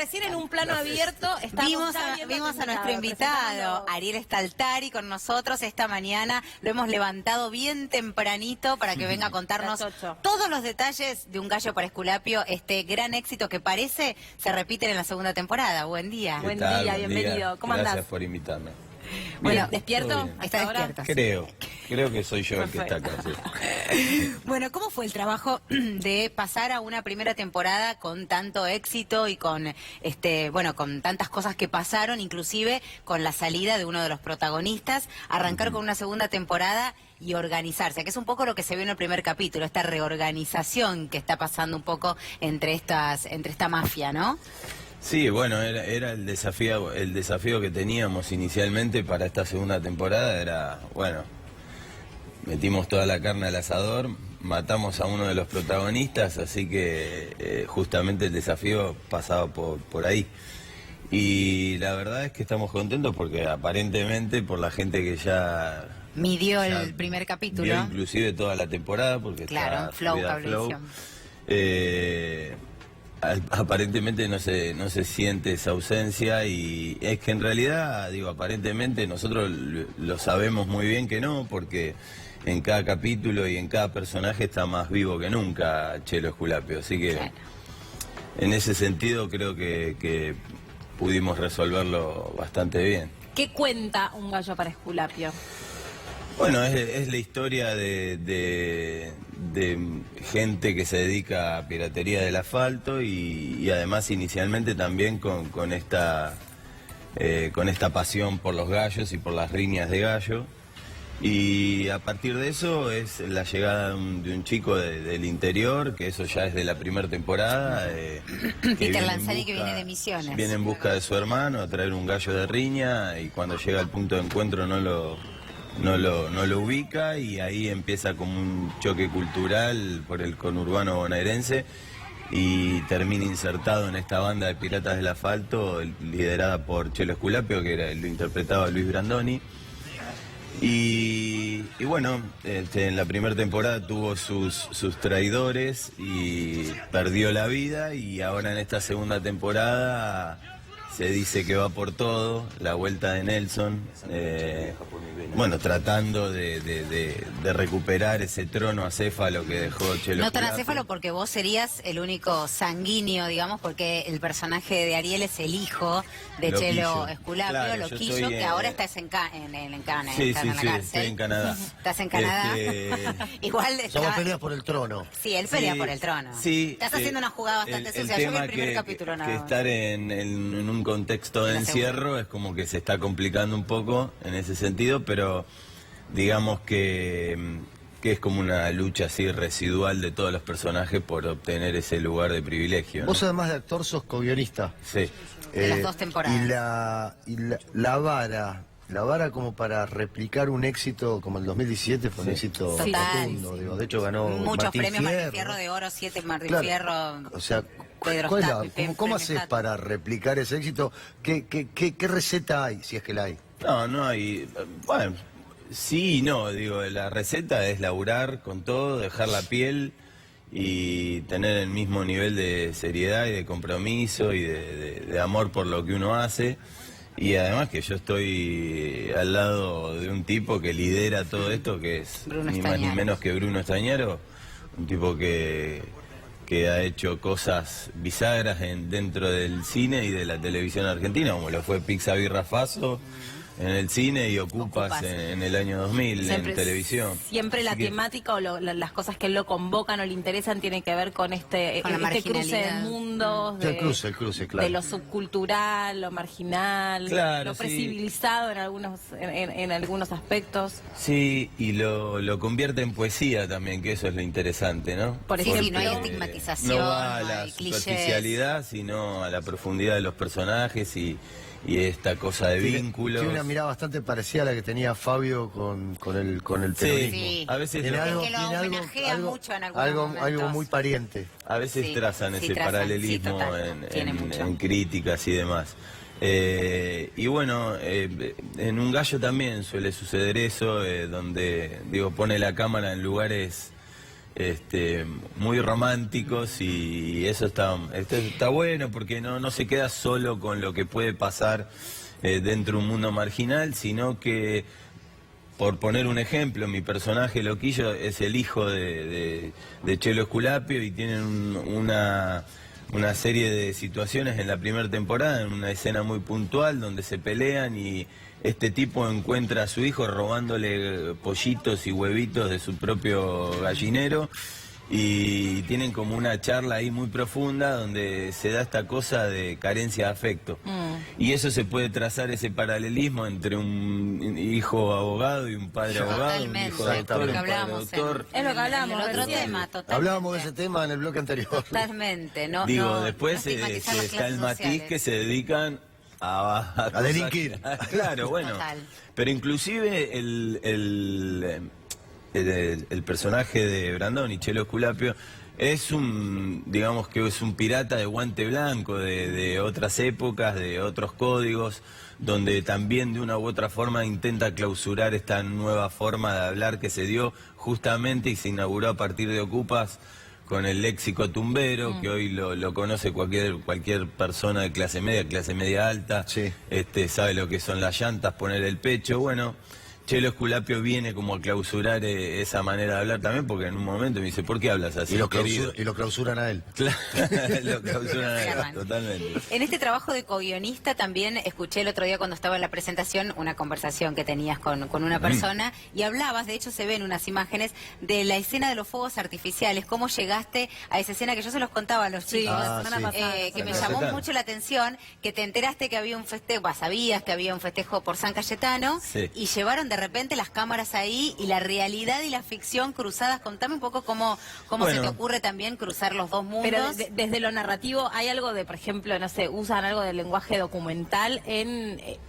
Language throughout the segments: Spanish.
recién en un plano abierto Vimos a nuestro invitado, Ariel Staltari, con nosotros esta mañana. Lo hemos levantado bien tempranito para que venga a contarnos todos los detalles de Un gallo para Esculapio, este gran éxito que parece se repite en la segunda temporada. Buen día. Buen día, bienvenido. ¿Cómo andás? Gracias por invitarme. Bueno, ¿despierto? ¿Está despierto? Creo que soy yo el que está acá. Sí. Bueno, ¿cómo fue el trabajo de pasar a una primera temporada con tanto éxito y con con tantas cosas que pasaron, inclusive con la salida de uno de los protagonistas, arrancar con una segunda temporada y organizarse, que es un poco lo que se vio en el primer capítulo, esta reorganización que está pasando un poco entre esta mafia, ¿no? Sí, bueno, era el desafío que teníamos inicialmente para esta segunda temporada, era, bueno, metimos toda la carne al asador, matamos a uno de los protagonistas, así que justamente el desafío pasaba por ahí. Y la verdad es que estamos contentos porque aparentemente por la gente que ya midió el primer capítulo, vio inclusive toda la temporada, porque claro, está Flow, Flow. Cablevisión. Aparentemente no se siente esa ausencia, y es que en realidad, digo, aparentemente nosotros lo sabemos muy bien que no, porque en cada capítulo y en cada personaje está más vivo que nunca Chelo Esculapio, así que claro, en ese sentido creo que pudimos resolverlo bastante bien. ¿Qué cuenta Un gallo para Esculapio? Bueno, es la historia de gente que se dedica a piratería del asfalto y además inicialmente también con esta pasión por los gallos y por las riñas de gallo. Y a partir de eso es la llegada de un chico del interior, que eso ya es de la primera temporada. Peter Lanzani, que viene de Misiones. Viene en busca de su hermano a traer un gallo de riña, y cuando llega al punto de encuentro no lo ubica, y ahí empieza como un choque cultural por el conurbano bonaerense y termina insertado en esta banda de piratas del asfalto liderada por Chelo Esculapio, que lo interpretaba Luis Brandoni. Y bueno, en la primera temporada tuvo sus traidores y perdió la vida, y ahora en esta segunda temporada se dice que va por todo, la vuelta de Nelson, bueno, tratando de recuperar ese trono acéfalo que dejó Chelo. No tan acéfalo porque vos serías el único sanguíneo, digamos, porque el personaje de Ariel es el hijo de Chelo Esculapio, claro, Loquillo, que ahora estás en la cárcel. Estoy en Canadá. ¿Estás en Canadá? Igual Somos peleas por el trono. Sí, él pelea por el trono. Sí, estás haciendo una jugada bastante sucia. Yo vi el primer capítulo nada más. Que estar en un contexto de encierro es como que se está complicando un poco en ese sentido, pero digamos que es como una lucha así residual de todos los personajes por obtener ese lugar de privilegio, ¿no? Vos, además de actor, sos co-guionista. Sí. De las dos temporadas. Y la vara como para replicar un éxito como el 2017 fue un éxito rotundo, digo. De hecho ganó muchos Martín premios, Fierro. Martín Fierro de Oro, 7 Martín Claro. Fierro. O sea, Pedro ¿cómo haces para replicar ese éxito? ¿Qué receta hay, si es que la hay? No hay. Bueno, sí y no, digo, la receta es laburar con todo, dejar la piel y tener el mismo nivel de seriedad y de compromiso y de amor por lo que uno hace. Y además que yo estoy al lado de un tipo que lidera todo esto, que es Bruno ni más ni menos que Bruno Estañaro, un tipo que ha hecho cosas bisagras dentro del cine y de la televisión argentina, como lo fue Pizza Birra Faso en el cine y Ocupas en el año 2000 en televisión. Siempre la temática o las cosas que lo convocan o le interesan tienen que ver con este cruce de mundos, el cruce, claro. De lo subcultural, lo marginal, claro, lo precibilizado en algunos aspectos. Sí, y lo convierte en poesía también, que eso es lo interesante, ¿no? Por ejemplo, no hay estigmatización, no va a no la hay clichés, superficialidad, sino a la profundidad de los personajes y esta cosa de vínculos. Tiene una mirada bastante parecida a la que tenía Fabio con el peronismo. Sí. A veces que lo homenajea mucho en algunos momentos. Algo muy pariente. A veces trazan ese paralelismo en críticas y demás. Y bueno, en Un gallo también suele suceder eso, donde, digo, pone la cámara en lugares muy románticos, y eso está bueno porque no se queda solo con lo que puede pasar dentro de un mundo marginal, sino que, por poner un ejemplo, mi personaje Loquillo es el hijo de Chelo Esculapio, y tienen una serie de situaciones en la primera temporada, en una escena muy puntual donde se pelean y este tipo encuentra a su hijo robándole pollitos y huevitos de su propio gallinero, y tienen como una charla ahí muy profunda donde se da esta cosa de carencia de afecto. Y eso se puede trazar, ese paralelismo entre un hijo abogado y un padre abogado, un hijo doctor, un padre doctor. Es lo que hablamos, el otro tema, totalmente. Hablábamos de ese tema en el bloque anterior. Totalmente, no. Digo, después estigmatizar las está el clases matiz sociales. que se dedican a delinquir. Claro, bueno. Total. Pero inclusive el personaje de Brandoni, Chelo Esculapio, digamos que es un pirata de guante blanco, de otras épocas, de otros códigos, donde también de una u otra forma intenta clausurar esta nueva forma de hablar que se dio justamente y se inauguró a partir de Ocupas, con el léxico tumbero, que hoy lo conoce cualquier persona de clase media alta, sí. Sabe lo que son las llantas, poner el pecho. Bueno, Chelo Esculapio viene como a clausurar esa manera de hablar también, porque en un momento me dice, ¿por qué hablas así, querido? Y lo clausuran a él. Claro, lo clausuran a él, totalmente. En este trabajo de co-guionista también escuché el otro día cuando estaba en la presentación una conversación que tenías con una persona y hablabas, de hecho se ven unas imágenes de la escena de los fuegos artificiales, cómo llegaste a esa escena que yo se los contaba a los chicos, que me llamó mucho la atención, que te enteraste que había un festejo, sabías que había un festejo por San Cayetano, y llevaron de repente las cámaras ahí y la realidad y la ficción cruzadas. Contame un poco cómo se te ocurre también cruzar los dos mundos. Pero desde lo narrativo, ¿hay algo de, por ejemplo, no sé, usan algo del lenguaje documental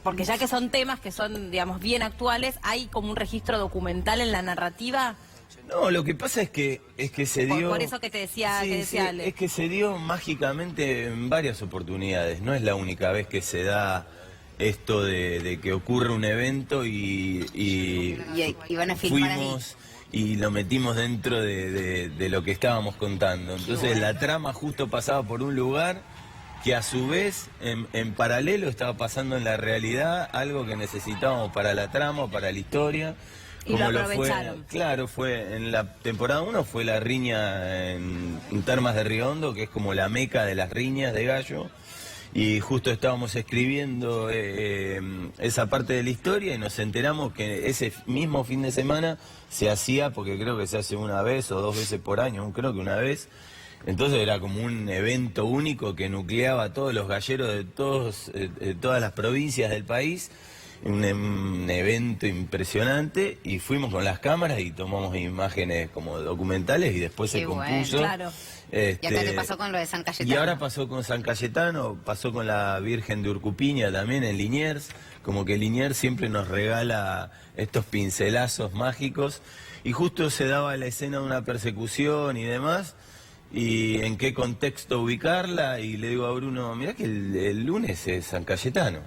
porque ya que son temas que son, digamos, bien actuales, ¿hay como un registro documental en la narrativa? No, lo que pasa es que se dio... Por eso que te decía, Ale. Es que se dio mágicamente en varias oportunidades. No es la única vez que se da esto de que ocurre un evento y van a filmar fuimos y lo metimos dentro de lo que estábamos contando. Entonces la trama justo pasaba por un lugar que a su vez en paralelo estaba pasando en la realidad algo que necesitábamos para la trama, para la historia. Y lo aprovecharon. Fue en la temporada 1 fue la riña en Termas de Riondo, que es como la meca de las riñas de gallo. Y justo estábamos escribiendo esa parte de la historia y nos enteramos que ese mismo fin de semana se hacía, porque creo que se hace una vez o 2 veces por año, creo que una vez. Entonces era como un evento único que nucleaba a todos los galleros de todas las provincias del país. Un evento impresionante, y fuimos con las cámaras y tomamos imágenes como documentales y después se compuso. Claro. Y acá te pasó con lo de San Cayetano. Y ahora pasó con San Cayetano, pasó con la Virgen de Urcupiña también en Liniers, como que Liniers siempre nos regala estos pincelazos mágicos, y justo se daba la escena de una persecución y demás, y en qué contexto ubicarla, y le digo a Bruno, mirá que el lunes es San Cayetano,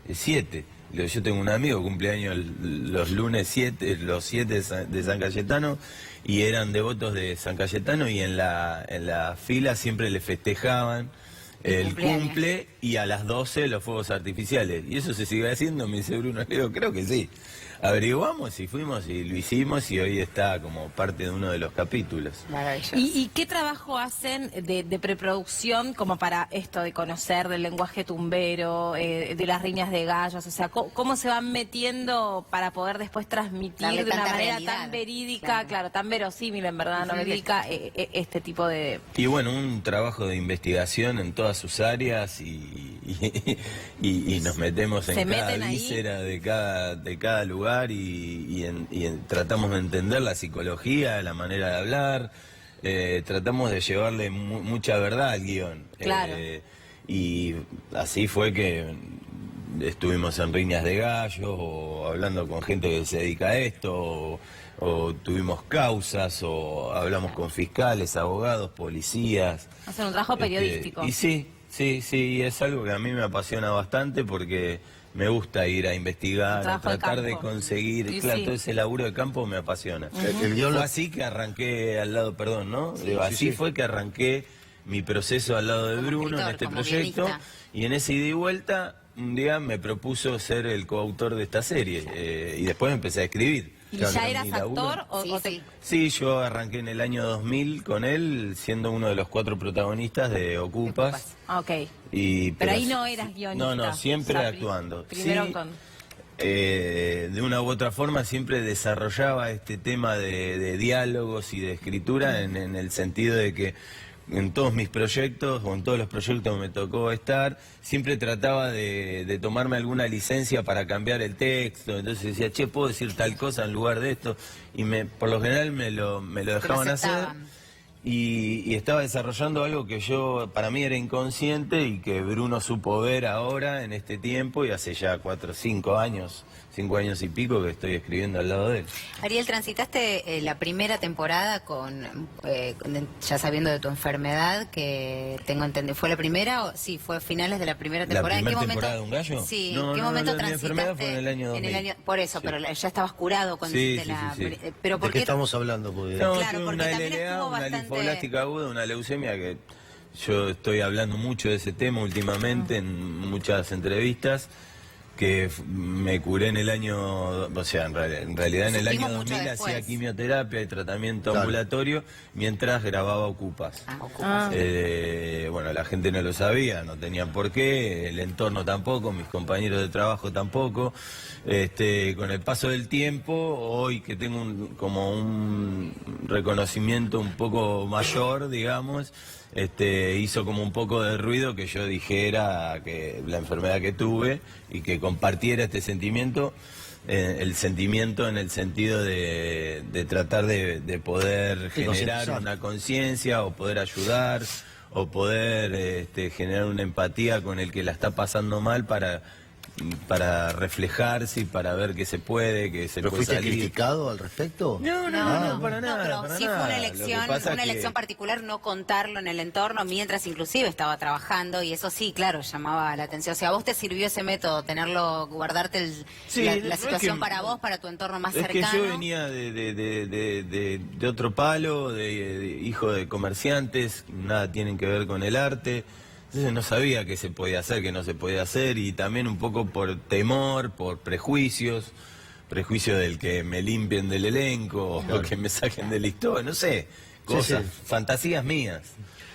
el 7. Yo tengo un amigo que cumpleaños los lunes 7, los 7 de San Cayetano, y eran devotos de San Cayetano, y en la fila siempre le festejaban el cumple, y a las 12 los fuegos artificiales. ¿Y eso se sigue haciendo? Me dice Bruno. Le digo, creo que sí. Averiguamos y fuimos y lo hicimos, y hoy está como parte de uno de los capítulos. Maravilloso. ¿Y qué trabajo hacen de preproducción como para esto de conocer del lenguaje tumbero, de las riñas de gallos? O sea, ¿cómo se van metiendo para poder después transmitir de una manera tan verídica, claro, tan verosímil en verdad, no verídica, este tipo de... Y bueno, un trabajo de investigación en todas sus áreas, y nos metemos en cada víscera de cada lugar, y tratamos de entender la psicología, la manera de hablar, tratamos de llevarle mucha verdad al guión. Claro. Y así fue que estuvimos en riñas de gallos, o hablando con gente que se dedica a esto, o tuvimos causas, o hablamos con fiscales, abogados, policías. Hacen un trabajo periodístico. Y sí, es algo que a mí me apasiona bastante, porque me gusta ir a investigar, a Trabajo de tratar de campo. conseguir, Sí, claro, sí. todo ese laburo de campo me apasiona. El guión Fue lo- así que arranqué al lado, perdón, ¿no? Digo, así sí. fue que arranqué mi proceso al lado de Como Bruno escritor, en este como proyecto, guionista. y en ese ida y vuelta, un día me propuso ser el coautor de esta serie, y después empecé a escribir. ¿Y Claro, ya mi eras laburo. actor o, Sí, o te- sí. Sí, yo arranqué en el año 2000 con él, siendo uno de los 4 protagonistas de Ocupas. Ah, ok. Pero ahí no eras guionista. No, siempre O sea, actuando. Primero Sí, con... de una u otra forma siempre desarrollaba este tema de diálogos y de escritura en el sentido de que en todos mis proyectos o en todos los proyectos que me tocó estar, siempre trataba de tomarme alguna licencia para cambiar el texto. Entonces decía, che, puedo decir tal cosa en lugar de esto, y por lo general me lo dejaban hacer. aceptaban. Y estaba desarrollando algo que yo, para mí era inconsciente y que Bruno supo ver ahora en este tiempo, y hace ya 4 o 5 años, 5 años y pico que estoy escribiendo al lado de él. Ariel, transitaste la primera temporada ya sabiendo de tu enfermedad, que tengo entendido. ¿Fue la primera o sí, fue finales de la primera temporada? ¿La ¿En qué primera momento? temporada de Un Gallo? Sí, No, ¿en qué no, momento la enfermedad transitaste? fue en el año 2000. Por eso, Sí. pero ya estabas curado cuando Sí, hiciste sí, la... sí, sí. Pero ¿De ¿por qué qué? estamos hablando? Porque... No, Claro, tuve porque una también LLA, estuvo una bastante- linfoblástica aguda, una leucemia, que yo estoy hablando mucho de ese tema últimamente en muchas entrevistas, que me curé en el año, o sea, en realidad en el año Supimos mucho 2000 después. hacía quimioterapia y tratamiento Claro. ambulatorio mientras grababa Ocupas. Ocupas. Bueno, la gente no lo sabía, no tenían por qué, el entorno tampoco, mis compañeros de trabajo tampoco. Con el paso del tiempo, hoy que tengo como un reconocimiento un poco mayor, digamos, hizo como un poco de ruido que yo dijera que la enfermedad que tuve y que compartiera este sentimiento. El sentimiento en el sentido de tratar de poder Sí, generar concientizar. una conciencia o poder ayudar o poder generar una empatía con el que la está pasando mal para reflejarse y para ver que se puede, que se ¿Pero puede fuiste salir. criticado al respecto? No, para nada. pero para sí nada. fue una Lo que elección, pasa una que- elección particular no contarlo en el entorno mientras inclusive estaba trabajando, y eso sí, claro, llamaba la atención. O sea, ¿a vos te sirvió ese método, tenerlo, guardarte Sí, la no es situación que- para vos, para tu entorno más Es cercano? que yo venía de otro palo, de hijo de comerciantes, nada tienen que ver con el arte. Entonces no sabía qué se podía hacer, qué no se podía hacer, y también un poco por temor, por prejuicio del que me limpien del elenco, o que me saquen de la historia, no sé, cosas, sí. fantasías mías,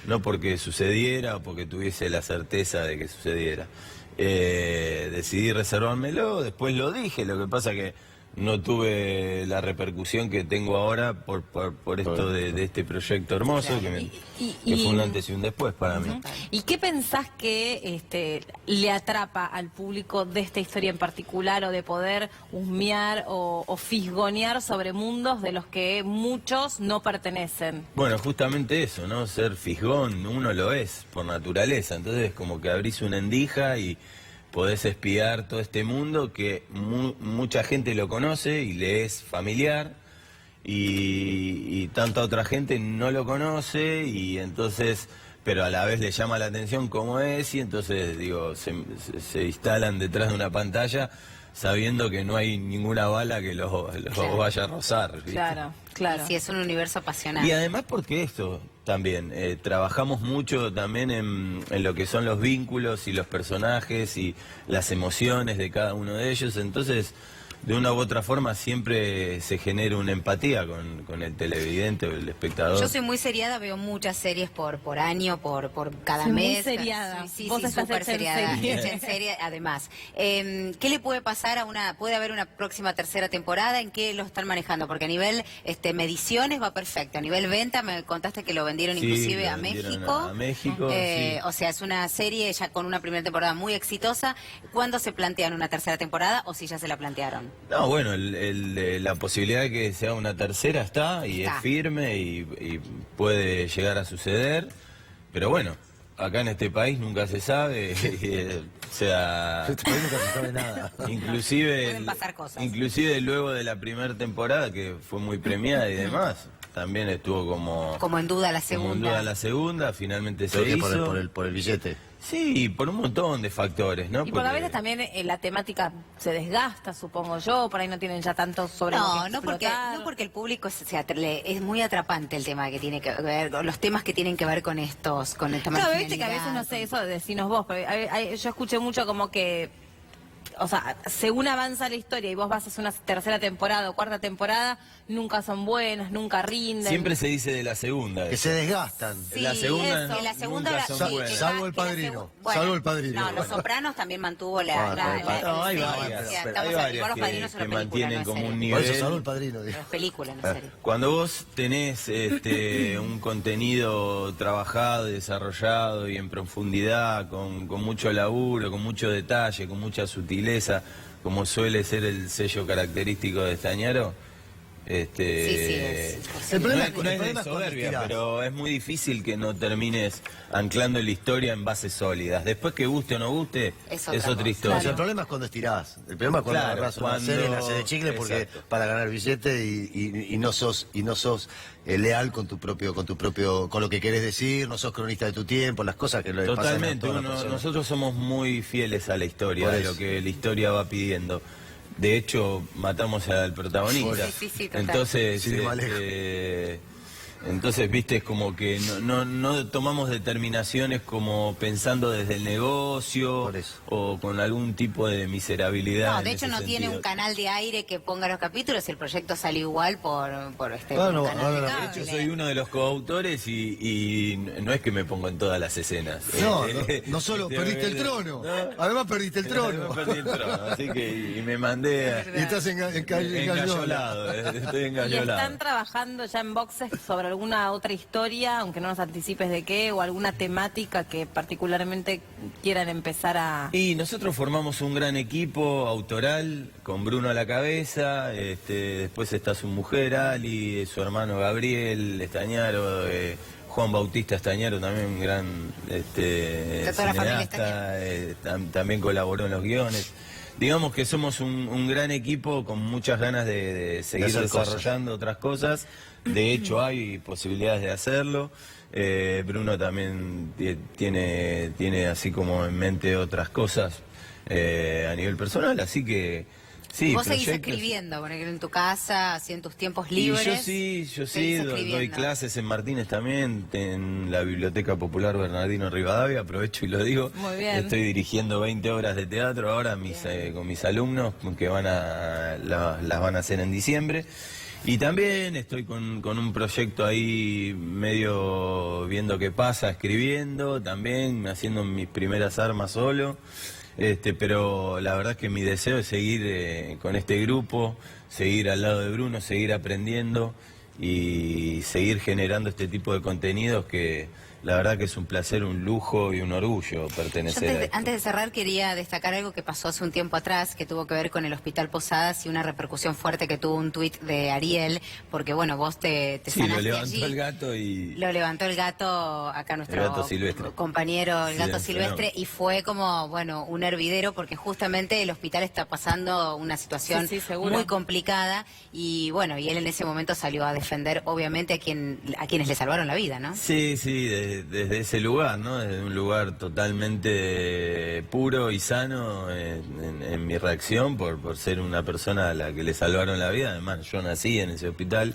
no porque sucediera o porque tuviese la certeza de que sucediera. Decidí reservármelo, después lo dije, lo que pasa que no tuve la repercusión que tengo ahora por esto de este proyecto hermoso, que fue un antes y un después para mí. ¿Y qué pensás que le atrapa al público de esta historia en particular, o de poder husmear o fisgonear sobre mundos de los que muchos no pertenecen? Bueno, justamente eso, ¿no? Ser fisgón, uno lo es por naturaleza, entonces como que abrís una endija y podés espiar todo este mundo que mucha gente lo conoce y le es familiar, y tanta otra gente no lo conoce, y entonces, pero a la vez le llama la atención cómo es, y entonces, digo, se instalan detrás de una pantalla sabiendo que no hay ninguna bala que los vaya a rozar, ¿viste? Claro, claro. Sí, es un universo apasionante. Y además porque esto también, trabajamos mucho también en lo que son los vínculos y los personajes y las emociones de cada uno de ellos, entonces de una u otra forma siempre se genera una empatía con el televidente o el espectador. Yo soy muy seriada, veo muchas series por año, por cada Soy muy mes. seriada. Sí, Vos estás súper hecha en seriada. serie. Hecha en serie, además. ¿Qué le puede pasar puede haber una próxima tercera temporada? ¿En qué lo están manejando? Porque a nivel mediciones va perfecto. A nivel venta, me contaste que lo vendieron Sí, inclusive lo a vendieron México. a México, sí. O sea, es una serie ya con una primera temporada muy exitosa. ¿Cuándo se plantean una tercera temporada, o si ya se la plantearon? No, bueno, la posibilidad de que sea una tercera está y Está. es firme y puede llegar a suceder, pero bueno, acá en este país nunca se sabe, o sea, En este país nunca se sabe nada. inclusive, Pueden pasar cosas. inclusive luego de la primera temporada, que fue muy premiada y demás, también estuvo como Como en duda la como en segunda. duda la segunda, finalmente se Creo que hizo. por el billete. Sí, por un montón de factores, ¿no? Y porque a veces también la temática se desgasta, supongo yo, por ahí no tienen ya tanto sobre lo que No porque el público es muy atrapante el tema que tiene que ver, los temas que tienen que ver con estos, con esta Claro, marginalidad. viste que a veces, no sé, eso decinos vos, pero yo escuché mucho como que, o sea, según avanza la historia y vos vas a hacer una tercera temporada o cuarta temporada, nunca son buenas, nunca rinden. Siempre se dice de la segunda. Que se desgastan. Sí, la segunda, eso, la segunda nunca la- son sí, buenas. Salvo el Padrino, salvo el Padrino. No, Los Sopranos también mantuvo No, hay sí, varias, sí, pero estamos hay aquí, varias igual Los Padrinos es que una película, mantienen no es como serie. un Por nivel. eso salvo el Padrino, digo. Es película, no serie. Cuando vos tenés un contenido trabajado, desarrollado y en profundidad, con mucho laburo, con mucho detalle, con mucha sutileza, como suele ser el sello característico de Stañaro, Sí, es El problema no es es, que- no el es de problema es cuando soberbia, estirás. pero es muy difícil que no termines anclando la historia en bases sólidas. Después que guste o no guste, Es es otra otra cosa. historia. O sea, el problema es cuando estirás. El problema es cuando Claro, agarrás una cuando- serie, la haces de chicle porque Exacto. para ganar billete y no sos leal con con lo que querés decir, no sos cronista de tu tiempo, las cosas que le pasan a Totalmente, todas las personas. nosotros somos muy fieles a la historia, Por a eso. lo que la historia va pidiendo. De hecho, matamos al protagonista. Sí, total. Entonces, Sí, vale. entonces, viste, es como que no tomamos determinaciones como pensando desde el negocio Por eso. o con algún tipo de miserabilidad. No, en de hecho ese no tiene sentido. un canal de aire que ponga los capítulos, el proyecto sale igual por Claro, por canal ahora de la- De cable. hecho, soy uno de los coautores y no es que me pongo en todas las escenas. No solo perdiste el trono, además perdiste el trono. Además perdí el trono, así que y me mandé Y estás engallolado, estoy ¿Y engallolado. están trabajando ya en boxes sobre alguna otra historia, aunque no nos anticipes de qué, o alguna temática que particularmente quieran empezar a... Y nosotros formamos un gran equipo autoral, con Bruno a la cabeza, después está su mujer Ali, su hermano Gabriel Estañaro, Juan Bautista Estañaro, también un gran toda la familia cineasta, también colaboró en los guiones. Digamos que somos un gran equipo con muchas ganas de seguir hacer desarrollando otras cosas. De hecho, hay posibilidades de hacerlo. Bruno también tiene así como en mente otras cosas a nivel personal, así que sí. Vos seguís proyectos. escribiendo, por ejemplo, en tu casa, así en tus tiempos Y libres. yo sí, seguís doy escribiendo. clases en Martínez también, en la Biblioteca Popular Bernardino Rivadavia, aprovecho y lo digo. Muy bien. Estoy dirigiendo 20 obras de teatro ahora con mis alumnos, que las van a hacer en diciembre. Y también estoy con un proyecto ahí medio viendo qué pasa, escribiendo, también haciendo mis primeras armas solo. Pero la verdad es que mi deseo es seguir con este grupo, seguir al lado de Bruno, seguir aprendiendo y seguir generando este tipo de contenidos que la verdad que es un placer, un lujo y un orgullo pertenecer a esto. Antes de cerrar quería destacar algo que pasó hace un tiempo atrás, que tuvo que ver con el Hospital Posadas y una repercusión fuerte que tuvo un tuit de Ariel, porque bueno, vos te Sí, lo sanaste levantó allí. el gato y... Lo levantó el gato, acá nuestro El gato silvestre. compañero, el Sí, gato el silvestre, fenómeno. y fue como, bueno, un hervidero, porque justamente el hospital está pasando una situación Sí, seguro. muy complicada, y bueno, y él en ese momento salió a defender, obviamente, a quienes le salvaron la vida, ¿no? Sí, desde ese lugar, ¿no? Desde un lugar totalmente puro y sano en mi reacción por ser una persona a la que le salvaron la vida. Además, yo nací en ese hospital.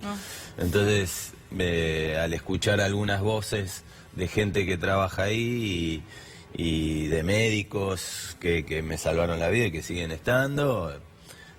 Entonces, al escuchar algunas voces de gente que trabaja ahí y de médicos que me salvaron la vida y que siguen estando,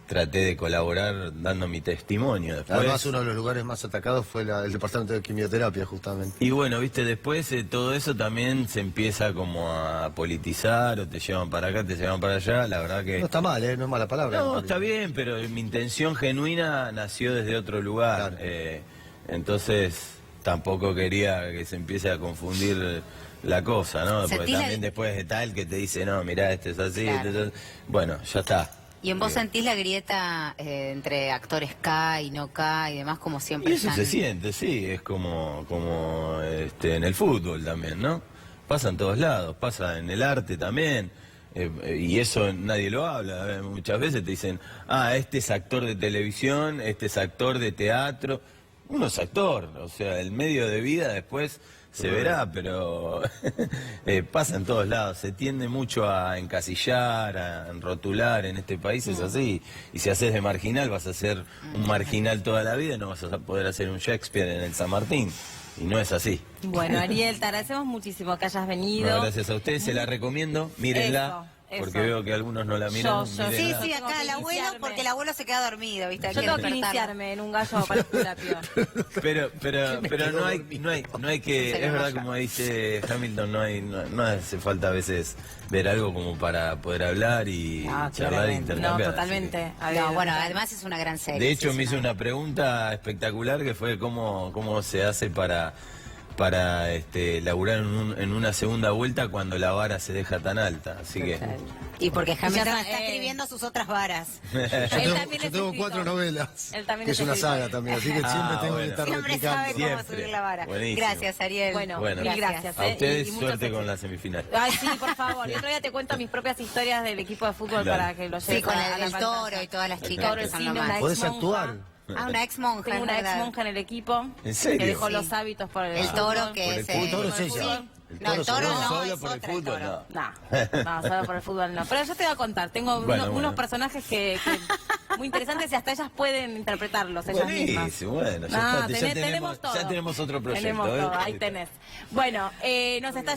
traté de colaborar dando mi testimonio. Después, Además, uno de los lugares más atacados fue el departamento de quimioterapia, justamente. y bueno, viste, después todo eso también se empieza como a politizar, o te llevan para acá, te llevan para allá, la verdad que... No está mal, no es mala palabra. No, está bien, pero mi intención genuina nació desde otro lugar. Claro. Entonces, tampoco quería que se empiece a confundir la cosa, ¿no? Porque ¿Sentís la- también después de tal que te dice, no, mirá, este es así, Claro. este es así. Bueno, ya está. ¿Y en vos sentís la grieta entre actores K y no K y demás, como siempre Y eso están? se siente, sí, es como en el fútbol también, ¿no? Pasa en todos lados, pasa en el arte también, y eso nadie lo habla. Muchas veces te dicen, este es actor de televisión, este es actor de teatro. Uno es actor, o sea, el medio de vida después se verá, pero pasa en todos lados. Se tiende mucho a encasillar, a rotular en este país, es así. Y si haces de marginal, vas a ser un marginal toda la vida y no vas a poder hacer un Shakespeare en el San Martín. Y no es así. Bueno, Ariel, te agradecemos muchísimo que hayas venido. No, gracias a ustedes, se la recomiendo, mírenla. Eso. Porque veo que algunos no la miran. Yo mírenla. Sí, Tengo acá que el abuelo, iniciarme. porque el abuelo se queda dormido, ¿viste? Hay Yo tengo que despertarlo. iniciarme en un gallo para terapia. Pero no hay que, es verdad como dice Hamilton, no hace falta a veces ver algo como para poder hablar y charlar e claramente. intercambiar. No, así totalmente. No, bueno, además es una gran serie. De hecho, sí, me es hizo una pregunta espectacular que fue cómo se hace para laburar en una segunda vuelta cuando la vara se deja tan alta. Así que Y porque Hamilton Ya está escribiendo sus otras varas. Él también Yo es tengo escritor. 4 novelas, Él también que es es una escritor. saga también, así que siempre tengo bueno. que estar Siempre replicando. sabe cómo Siempre. subir la vara. Buenísimo. Gracias, Ariel. Bueno, Bueno. mil gracias. a ustedes y muchos suerte con éxitos. la semifinal. Ay, sí, por favor. Y otro día te cuento mis propias historias del equipo de fútbol Claro. para que lo Sí, lleves con a la el pantalla. toro y todas las chicas Toro, que el son cine, lo una más. ex ¿Podés monja. actuar? Ah, una ex monja. Tengo una es ex verdad. monja en el equipo. ¿En serio? Que dejó Sí. los hábitos por el El toro fútbol. que Por el es... fútbol. El toro es por el ella. fútbol. No, el toro solo. no, Solo es por el otra fútbol, toro. No, solo por el fútbol no. Pero yo te voy a contar, tengo Bueno, unos bueno. personajes que muy interesantes y hasta ellas pueden interpretarlos ellas mismas. Buenísimo, bueno, No, ya tenemos todo. ya tenemos otro proyecto. Tenemos todo, ¿eh? ahí tenés. Bueno, nos está